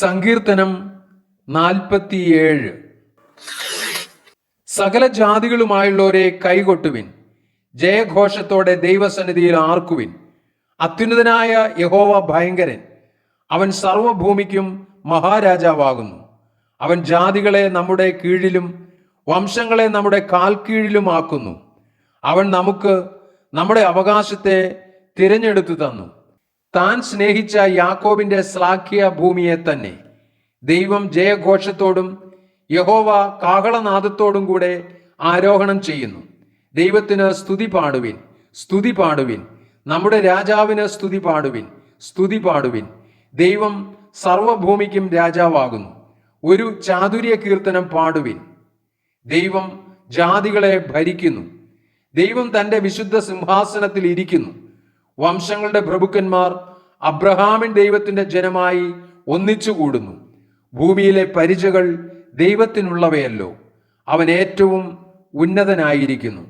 സങ്കീർത്തനം 47. സകല ജാതികളുമായുള്ളവരെ കൈകൊട്ടുവിൻ, ജയഘോഷത്തോടെ ദൈവസന്നിധിയിൽ ആർക്കുവിൻ. അത്യുന്നതനായ യഹോവ ഭയങ്കരൻ, അവൻ സർവഭൂമിക്കും മഹാരാജാവാകുന്നു. അവൻ ജാതികളെ നമ്മുടെ കീഴിലും വംശങ്ങളെ നമ്മുടെ കാൽ കീഴിലുമാക്കുന്നു. അവൻ നമുക്ക് നമ്മുടെ അവകാശത്തെ തിരഞ്ഞെടുത്തു തന്നു. താൻ സ്നേഹിച്ച യാക്കോബിന്റെ ശ്ലാഘ്യ ഭൂമിയെ തന്നെ ദൈവം ജയഘോഷത്തോടും യഹോവ കാഹളനാദത്തോടും കൂടെ ആരോഹണം ചെയ്യുന്നു. ദൈവത്തിന് സ്തുതി പാടുവിൻ, സ്തുതി പാടുവിൻ. നമ്മുടെ രാജാവിന് സ്തുതി പാടുവിൻ, സ്തുതി പാടുവിൻ. ദൈവം സർവഭൂമിക്കും രാജാവാകുന്നു. ഒരു ചാതുര്യ കീർത്തനം പാടുവിൻ. ദൈവം ജാതികളെ ഭരിക്കുന്നു. ദൈവം തന്റെ വിശുദ്ധ സിംഹാസനത്തിൽ ഇരിക്കുന്നു. വംശങ്ങളുടെ പ്രഭുക്കന്മാർ അബ്രഹാമിൻ ദൈവത്തിന്റെ ജനമായി ഒന്നിച്ചുകൂടുന്നു. ഭൂമിയിലെ പരിചകൾ ദൈവത്തിനുള്ളവയല്ലോ. അവൻ ഏറ്റവും ഉന്നതനായിരിക്കുന്നു.